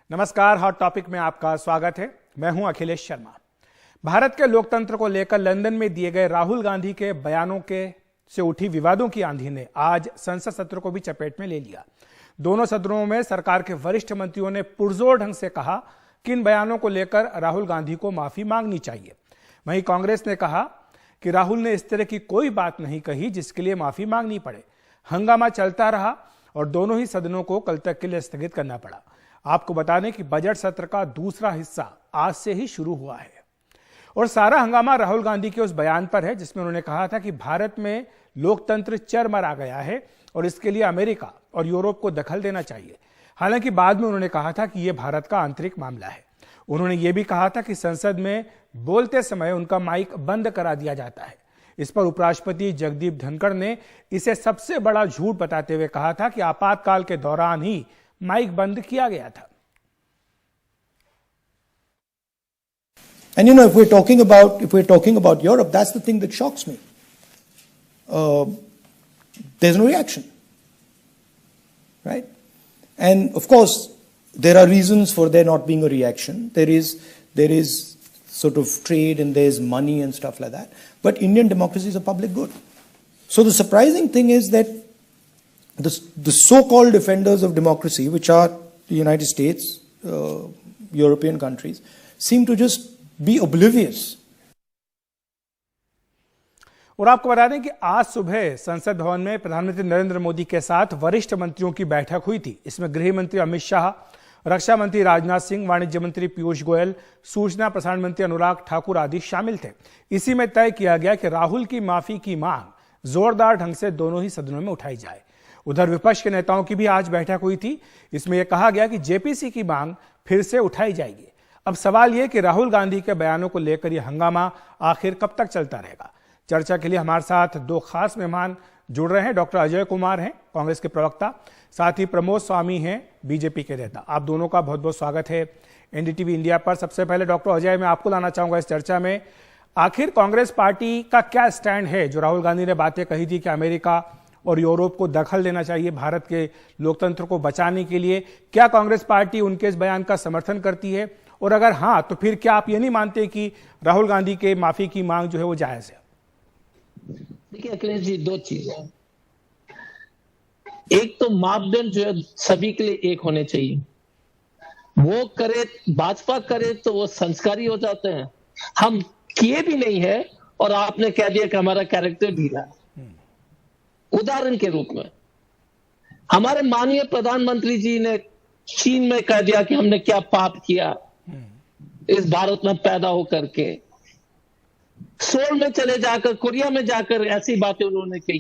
नमस्कार, hot topic में आपका स्वागत है। मैं हूं अखिलेश शर्मा। भारत के लोकतंत्र को लेकर लंदन में दिए गए राहुल गांधी के बयानों के से उठी विवादों की आंधी ने आज संसद सत्र को भी चपेट में ले लिया। दोनों सदनों में सरकार के वरिष्ठ मंत्रियों ने पुरजोर ढंग से कहा कि इन बयानों को लेकर राहुल गांधी को माफी मांगनी चाहिए। वहीं कांग्रेस ने कहा कि राहुल ने इस तरह की कोई बात नहीं कही जिसके लिए माफी मांगनी पड़े। हंगामा चलता रहा और दोनों ही सदनों को कल तक के लिए स्थगित करना पड़ा। आपको बता दें कि बजट सत्र का दूसरा हिस्सा आज से ही शुरू हुआ है और सारा हंगामा राहुल गांधी के उस बयान पर है जिसमें उन्होंने कहा था कि भारत में लोकतंत्र चरमरा गया है और इसके लिए अमेरिका और यूरोप को दखल देना चाहिए। हालांकि बाद में उन्होंने कहा था कि यह भारत का आंतरिक मामला है। उन्होंने यह भी कहा था कि संसद में बोलते समय उनका माइक बंद करा दिया जाता है। इस पर उपराष्ट्रपति जगदीप धनखड़ ने इसे सबसे बड़ा झूठ बताते हुए कहा था कि आपातकाल के दौरान ही माइक बंद किया गया था। And you know, if we're talking about Europe, that's the thing that shocks me. There's no reaction, right? And of course, there are reasons for there not being a reaction. There is sort of trade and there's money and stuff like that. But Indian democracy is a public good. So the surprising thing is that the so-called defenders of democracy, which are the United States, European countries, seem to just be oblivious. और आपको बता दें कि आज सुबह संसद भवन में प्रधानमंत्री नरेंद्र मोदी के साथ वरिष्ठ मंत्रियों की बैठक हुई थी। इसमें गृह मंत्री अमित शाह, रक्षा मंत्री राजनाथ सिंह, वाणिज्य मंत्री पीयूष गोयल, सूचना प्रसारण मंत्री अनुराग ठाकुर आदि शामिल थे। इसी में तय किया गया कि राहुल की माफी की मांग जोरदार ढंग से दोनों ही सदनों में उठाई जाए। उधर विपक्ष के नेताओं की भी आज बैठक हुई थी। इसमें यह कहा गया कि जेपीसी की मांग फिर से उठाई जाएगी। अब सवाल यह कि राहुल गांधी के बयानों को लेकर यह हंगामा आखिर कब तक चलता रहेगा। चर्चा के लिए हमारे साथ दो खास मेहमान जुड़ रहे हैं। डॉक्टर अजय कुमार हैं, कांग्रेस के प्रवक्ता, साथ ही प्रमोद स्वामी हैं, बीजेपी के नेता। आप दोनों का बहुत बहुत स्वागत है एनडीटीवी इंडिया पर। सबसे पहले डॉक्टर अजय, मैं आपको लाना चाहूंगा इस चर्चा में। आखिर कांग्रेस पार्टी का क्या स्टैंड है? जो राहुल गांधी ने बातें कही थी कि अमेरिका और यूरोप को दखल देना चाहिए भारत के लोकतंत्र को बचाने के लिए, क्या कांग्रेस पार्टी उनके इस बयान का समर्थन करती है? और अगर हां, तो फिर क्या आप ये नहीं मानते कि राहुल गांधी के माफी की मांग जो है वो जायज है? देखिए अखिलेश जी, दो चीजें। एक तो मापदंड जो है सभी के लिए एक होने चाहिए। वो करे, भाजपा करे तो वो संस्कारी हो जाते हैं। हम किए भी नहीं है और आपने कह दिया कि हमारा कैरेक्टर ढीला है। उदाहरण के रूप में हमारे माननीय प्रधानमंत्री जी ने चीन में कह दिया कि हमने क्या पाप किया इस भारत में पैदा होकर के। सोल में चले जाकर, कोरिया में जाकर ऐसी बातें उन्होंने कही।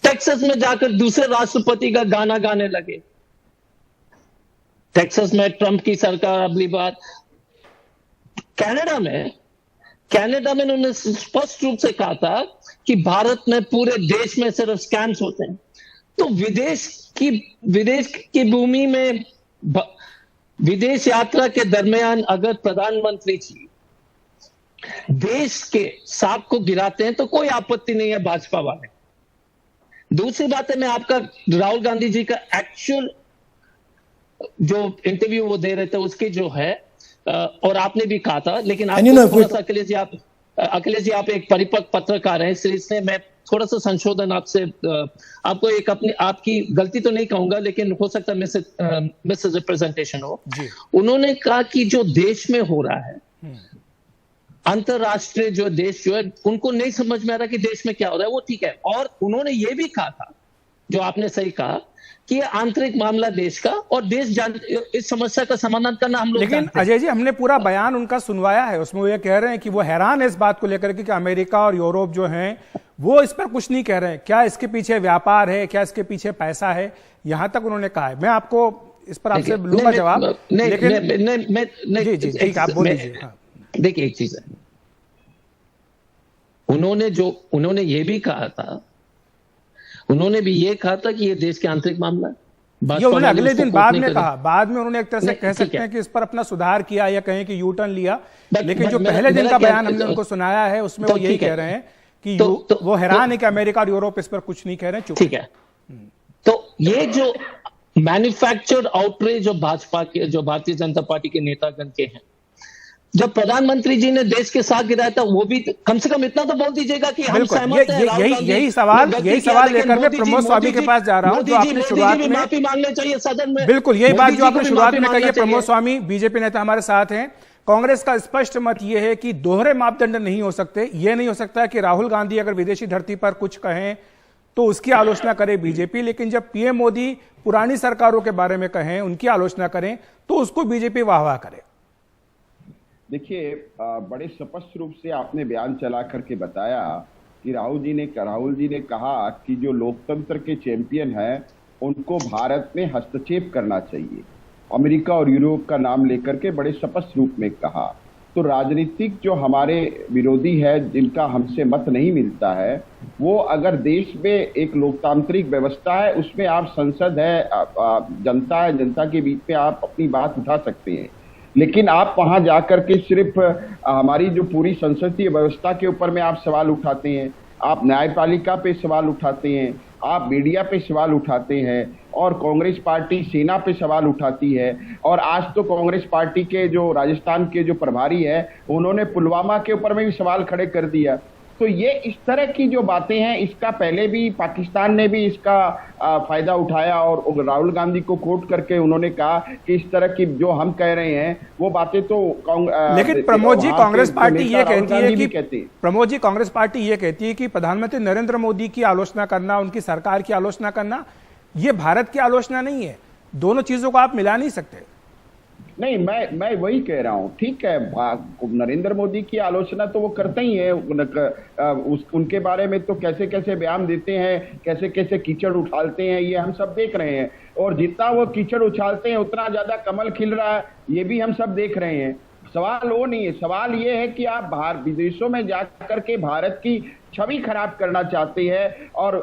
टेक्सास में जाकर दूसरे राष्ट्रपति का गाना गाने लगे। टेक्सास में ट्रंप की सरकार अगली बात। कनाडा में उन्होंने स्पष्ट रूप से कहा था कि भारत में पूरे देश में सिर्फ स्कैम्स होते हैं। तो विदेश की भूमि में विदेश यात्रा के दरमियान अगर प्रधानमंत्री जी देश के सांप को गिराते हैं तो कोई आपत्ति नहीं है भाजपा वाले। दूसरी बात है, मैं आपका राहुल गांधी जी का एक्चुअल जो इंटरव्यू वो दे रहे थे उसकी जो है, और आपने भी कहा था, लेकिन अखिलेश जी आप एक परिपक्व पत्रकार हैं, इसलिए मैं थोड़ा सा संशोधन आपसे, आपको एक आपकी गलती तो नहीं कहूंगा लेकिन हो सकता है मिस रिप्रेजेंटेशन हो। उन्होंने कहा कि जो देश में हो रहा है, अंतरराष्ट्रीय जो देश जो है उनको नहीं समझ में आ रहा कि देश में क्या हो रहा है, वो ठीक है। और उन्होंने ये भी कहा था, जो आपने सही कहा, कि आंतरिक मामला देश का और देश इस समस्या का समाधान करना हम लोग। लेकिन अजय जी, हमने पूरा बयान उनका सुनवाया है। उसमें वो ये कह रहे हैं कि वो हैरान है इस बात को लेकर कि अमेरिका और यूरोप जो हैं वो इस पर कुछ नहीं कह रहे हैं। क्या इसके पीछे व्यापार है, क्या इसके पीछे पैसा है, यहां तक उन्होंने कहा है। मैं आपको इस पर आपसे लूंगा जवाब, लेकिन जी ठीक, आप बोल दीजिए। देखिए एक चीज है, उन्होंने ये भी कहा था, उन्होंने भी ये कहा था कि ये देश के आंतरिक मामला है। ये उन्होंने अगले दिन बाद में कहा। बाद में उन्होंने एक तरह से कह सकते हैं कि इस पर अपना सुधार किया या कहें कि यू टर्न लिया, लेकिन जो पहले दिन का बयान हमने उनको सुनाया है उसमें वो यही कह रहे हैं कि वो हैरान है कि अमेरिका और यूरोप इस पर कुछ नहीं कह रहे हैं। ठीक है, तो ये जो मैन्युफैक्चर्ड आउटरीच जो भाजपा के, जो भारतीय जनता पार्टी के नेतागण के हैं। जब प्रधानमंत्री जी ने देश के साथ गिराया था, वो भी कम से कम इतना तो बोल दीजिएगा कि हम सहमत हैं। यही सवाल लेकर मैं प्रमोद स्वामी के पास जा रहा हूं, जो आपने शुरुआत में माफी मांगने चाहिए सदन में। बिल्कुल यही बात जो आपने शुरुआत में कही है। प्रमोद स्वामी बीजेपी नेता हमारे साथ हैं। कांग्रेस का स्पष्ट मत यह है कि दोहरे मापदंड नहीं हो सकते। यह नहीं हो सकता कि राहुल गांधी अगर विदेशी धरती पर कुछ कहें तो उसकी आलोचना करे बीजेपी, लेकिन जब पीएम मोदी पुरानी सरकारों के बारे में कहें, उनकी आलोचना करें, तो उसको बीजेपी वाह करे। देखिए, बड़े स्पष्ट रूप से आपने बयान चला करके बताया कि राहुल जी ने कहा कि जो लोकतंत्र के चैंपियन हैं उनको भारत में हस्तक्षेप करना चाहिए। अमेरिका और यूरोप का नाम लेकर के बड़े स्पष्ट रूप में कहा। तो राजनीतिक जो हमारे विरोधी है, जिनका हमसे मत नहीं मिलता है, वो अगर देश में एक लोकतांत्रिक व्यवस्था है, उसमें आप संसद है, जनता है, जनता के बीच में आप अपनी बात उठा सकते हैं। लेकिन आप वहां जाकर के सिर्फ हमारी जो पूरी संसदीय व्यवस्था के ऊपर में आप सवाल उठाते हैं, आप न्यायपालिका पे सवाल उठाते हैं, आप मीडिया पे सवाल उठाते हैं, और कांग्रेस पार्टी सेना पे सवाल उठाती है। और आज तो कांग्रेस पार्टी के जो राजस्थान के जो प्रभारी है, उन्होंने पुलवामा के ऊपर में भी सवाल खड़े कर दिया। तो ये इस तरह की जो बातें हैं, इसका पहले भी पाकिस्तान ने भी इसका फायदा उठाया, और राहुल गांधी को कोट करके उन्होंने कहा कि इस तरह की जो हम कह रहे हैं वो बातें तो लेकिन प्रमोद जी, कांग्रेस पार्टी ये कहती है कि प्रमोद जी, कांग्रेस पार्टी ये कहती है कि प्रधानमंत्री नरेंद्र मोदी की आलोचना करना, उनकी सरकार की आलोचना करना, ये भारत की आलोचना नहीं है। दोनों चीजों को आप मिला नहीं सकते। नहीं, मैं वही कह रहा हूँ। ठीक है, नरेंद्र मोदी की आलोचना तो वो करते ही है। उनके बारे में तो कैसे कैसे बयान देते हैं, कैसे कैसे कीचड़ उछालते हैं, ये हम सब देख रहे हैं। और जितना वो कीचड़ उछालते हैं उतना ज्यादा कमल खिल रहा है, ये भी हम सब देख रहे हैं। सवाल वो नहीं है, सवाल ये है कि आप बाहर विदेशों में जाकर के भारत की छवि खराब करना चाहते हैं, और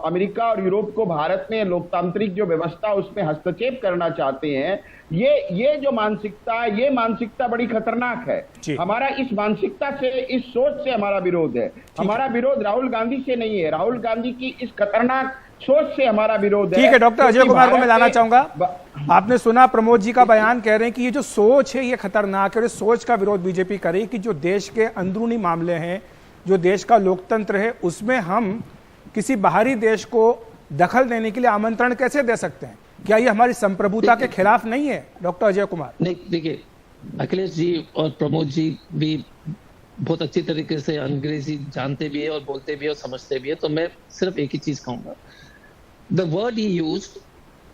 अमेरिका और यूरोप को भारत में लोकतांत्रिक जो व्यवस्था उसमें हस्तक्षेप करना चाहते हैं। ये जो मानसिकता है, ये मानसिकता बड़ी खतरनाक है। हमारा इस मानसिकता से, इस सोच से हमारा विरोध है। हमारा विरोध राहुल गांधी से नहीं है, राहुल गांधी की इस खतरनाक सोच से हमारा विरोध है। ठीक है, डॉक्टर अजय कुमार को मैं लाना चाहूंगा। आपने सुना प्रमोद जी का बयान, कह रहे हैं कि ये जो सोच है ये खतरनाक है, और इस सोच का विरोध बीजेपी करे कि जो देश के अंदरूनी मामले हैं, जो देश का लोकतंत्र है, उसमें हम किसी बाहरी देश को दखल देने के लिए आमंत्रण कैसे दे सकते हैं? क्या ये हमारी संप्रभुता के खिलाफ नहीं है? डॉक्टर अजय कुमार। नहीं, देखिए, अखिलेश जी और प्रमोद जी भी बहुत अच्छी तरीके से अंग्रेजी जानते भी है और बोलते भी है और समझते भी है। तो मैं सिर्फ एक ही चीज कहूंगा, द वर्ड ही यूज्ड,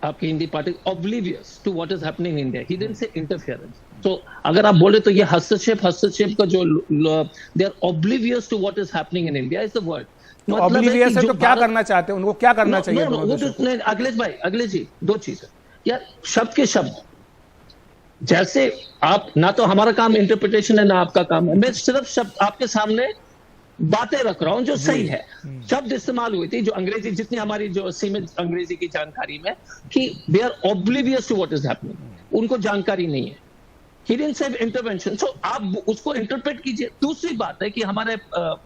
आपकी Hindi party, oblivious to what is happening in India. He didn't say interference. तो अगर आप बोले तो ये हस्तक्षेप का जो they are oblivious to what is happening in India is the word. तो oblivious है तो क्या करना चाहते हैं? उनको क्या करना चाहिए? अखिलेश जी, दो चीजें यार, शब्द के शब्द। जैसे आप, ना तो हमारा काम इंटरप्रिटेशन है ना आपका काम है, मैं सिर्फ शब्द आपके सामने बातें रख रहा हूं जो सही है। शब्द इस्तेमाल हुई थी जो अंग्रेजी, जितनी हमारी जो सीमित अंग्रेजी की जानकारी में, कि they are oblivious to what is happening, उनको जानकारी नहीं है। ही डिडंट से इंटरवेंशन, सो आप उसको इंटरप्रेट कीजिए। दूसरी बात है कि हमारे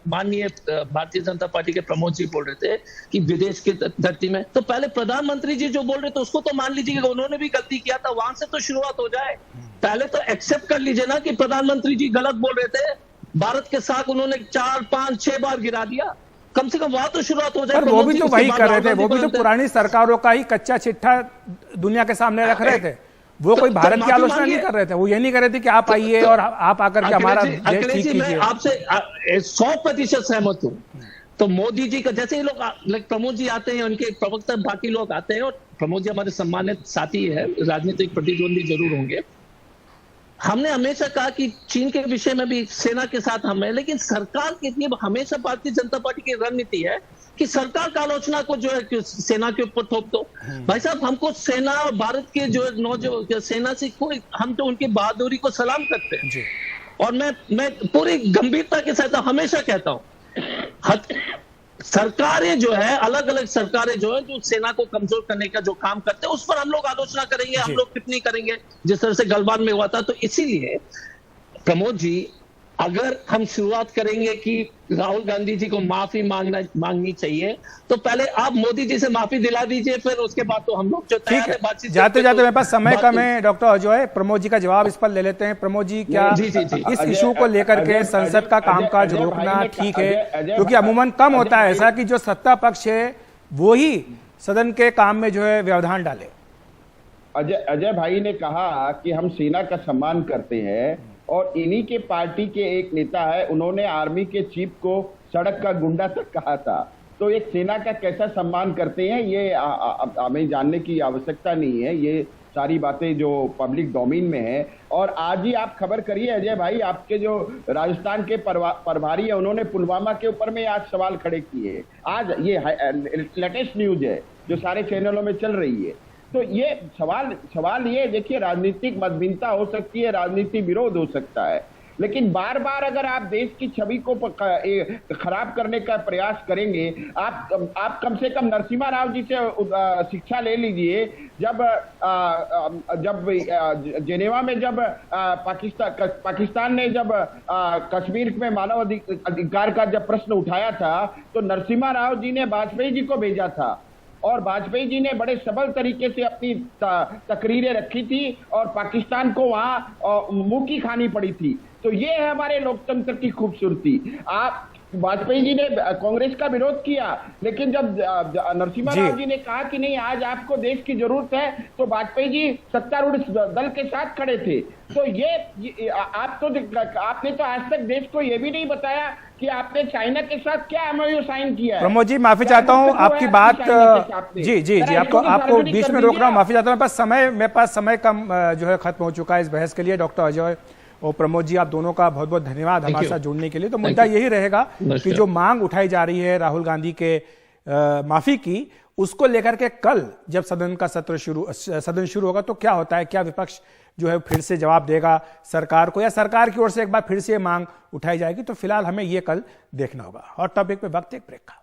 माननीय भारतीय जनता पार्टी के प्रमोद जी बोल रहे थे कि विदेश की धरती में, तो पहले प्रधानमंत्री जी जो बोल रहे थे उसको तो मान लीजिएगा, उन्होंने भी गलती किया था, वहां से तो शुरुआत हो जाए। पहले तो एक्सेप्ट कर लीजिए ना कि प्रधानमंत्री जी गलत बोल रहे थे, भारत के साथ उन्होंने 4, 5, 6 बार गिरा दिया। कम से कम वहां तो शुरुआत हो जाए। वो भी तो वही कर रहे थे, वो भी तो पुरानी सरकारों का ही कच्चा चिट्ठा दुनिया के सामने रख रहे थे। वो कोई भारत की आलोचना नहीं कर रहे थे। वो ये नहीं कर रहे थे कि आप आइए और आप आकर के हमारा देश ठीक कीजिए। मैं आपसे 100% सहमत हूँ। तो मोदी जी का, जैसे ही लोग प्रमोद जी आते हैं, उनके प्रवक्ता बाकी लोग आते हैं, और प्रमोद जी हमारे सम्मानित साथी है, राजनीतिक प्रतिद्वंदी जरूर होंगे। हमने हमेशा कहा कि चीन के विषय में भी सेना के साथ हम हैं, लेकिन सरकार के लिए हमेशा भारतीय जनता पार्टी की रणनीति है कि सरकार का आलोचना को जो है सेना के ऊपर थोप दो। भाई साहब, हमको सेना और भारत के जो सेना से कोई, हम तो उनकी बहादुरी को सलाम करते हैं। और मैं पूरी गंभीरता के साथ हमेशा कहता हूं, सरकारें जो है, अलग अलग सरकारें जो है, जो सेना को कमजोर करने का जो काम करते हैं, उस पर हम लोग आलोचना करेंगे, हम लोग टिप्पणी करेंगे, जिस तरह से गलवान में हुआ था। तो इसीलिए प्रमोद जी, अगर हम शुरुआत करेंगे कि राहुल गांधी जी को माफी मांगनी चाहिए, तो पहले आप मोदी जी से माफी दिला दीजिए, फिर उसके बाद तो हम लोग जो ठीक है। जाते जाते मेरे पास समय कम है डॉक्टर अजय, प्रमोद जी का जवाब इस पर ले लेते हैं। प्रमोद जी, क्या इस इशू को लेकर के संसद का कामकाज रोकना ठीक है? क्योंकि अमूमन कम होता है ऐसा कि जो सत्ता पक्ष है वो ही सदन के काम में जो है व्यवधान डाले। अजय भाई ने कहा कि हम सेना का सम्मान करते हैं, और इन्हीं के पार्टी के एक नेता है, उन्होंने आर्मी के चीफ को सड़क का गुंडा तक कहा था। तो एक सेना का कैसा सम्मान करते हैं ये हमें जानने की आवश्यकता नहीं है, ये सारी बातें जो पब्लिक डोमेन में है। और आज ही आप खबर करिए अजय भाई, आपके जो राजस्थान के प्रभारी है उन्होंने पुलवामा के ऊपर में आज सवाल खड़े किए। आज ये लेटेस्ट न्यूज है जो सारे चैनलों में चल रही है। तो ये सवाल ये देखिए, राजनीतिक मतभिन्नता हो सकती है, राजनीतिक विरोध हो सकता है, लेकिन बार बार अगर आप देश की छवि को खराब करने का प्रयास करेंगे, आप कम से कम नरसिम्हा राव जी से शिक्षा ले लीजिए। जब जेनेवा में जब पाकिस्तान ने जब कश्मीर में मानव अधिकार का जब प्रश्न उठाया था, तो नरसिम्हा राव जी ने वाजपेयी जी को भेजा था, और वाजपेयी जी ने बड़े सबल तरीके से अपनी तकरीरें रखी थी और पाकिस्तान को वहां मुंह की खानी पड़ी थी। तो ये है हमारे लोकतंत्र की खूबसूरती। आप वाजपेयी जी ने कांग्रेस का विरोध किया, लेकिन जब नरसिम्हा राव जी ने कहा कि नहीं आज आपको देश की जरूरत है, तो वाजपेयी जी सत्तारूढ़ दल के साथ खड़े थे। तो आपने तो आज तक देश को ये भी नहीं बताया कि आपने चाइना के साथ क्या एमओयू साइन किया है। प्रमोद जी माफी चाहता हूँ, आपकी बात जी आपको बीच में रोक रहा हूँ, माफी चाहता हूँ। मेरे पास समय कम जो है खत्म हो चुका है इस बहस के लिए। डॉक्टर अजय और प्रमोद जी, आप दोनों का बहुत बहुत धन्यवाद हमारे साथ जुड़ने के लिए। तो मुद्दा यही रहेगा कि जो मांग उठाई जा रही है राहुल गांधी के माफी की, उसको लेकर के कल जब सदन शुरू होगा तो क्या होता है, क्या विपक्ष जो है फिर से जवाब देगा सरकार को, या सरकार की ओर से एक बार फिर से मांग उठाई जाएगी। तो फिलहाल हमें यह कल देखना होगा। हॉट टॉपिक पे वक्त एक ब्रेक का।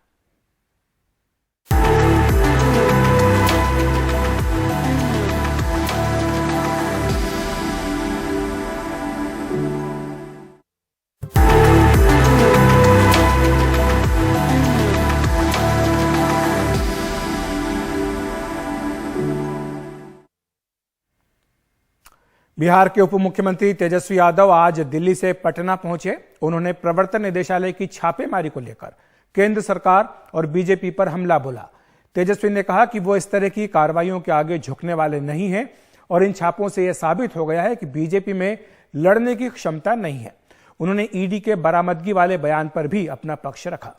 बिहार के उप मुख्यमंत्री तेजस्वी यादव आज दिल्ली से पटना पहुंचे। उन्होंने प्रवर्तन निदेशालय की छापेमारी को लेकर केंद्र सरकार और बीजेपी पर हमला बोला। तेजस्वी ने कहा कि वो इस तरह की कार्रवाइयों के आगे झुकने वाले नहीं हैं और इन छापों से यह साबित हो गया है कि बीजेपी में लड़ने की क्षमता नहीं है। उन्होंने ईडी के बरामदगी वाले बयान पर भी अपना पक्ष रखा।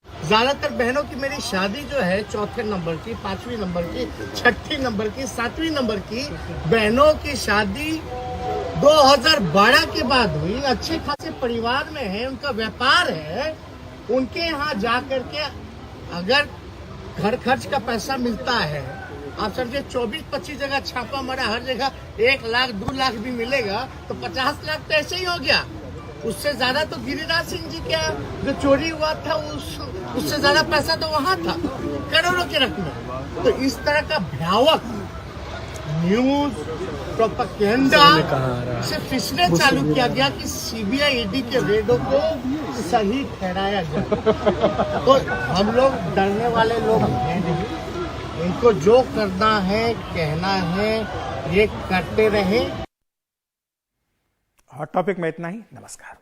ज्यादातर बहनों की मेरी शादी जो है 4थे नंबर की, 5वीं नंबर की, 6ठी नंबर की, 7वीं नंबर की बहनों की शादी 2012 के बाद हुई। अच्छे खासे परिवार में है, उनका व्यापार है, उनके यहाँ जा करके अगर घर खर्च का पैसा मिलता है, आप समझे 24-25 जगह छापा मारा, हर जगह 1 लाख 2 लाख भी मिलेगा तो 50 लाख तो ऐसे ही हो गया। उससे ज्यादा तो गिरिराज सिंह जी का जो चोरी हुआ था उससे ज्यादा पैसा तो वहां था, करोड़ों की रकम। तो इस तरह का भयावह न्यूज प्रोपेगेंडा सिर्फ इसलिए चालू किया गया कि सीबीआई ईडी के रेडों को सही ठहराया जाए। तो हम लोग डरने वाले लोग हैं नहीं, इनको जो करना है कहना है ये करते रहे। हॉट टॉपिक में इतना ही। नमस्कार।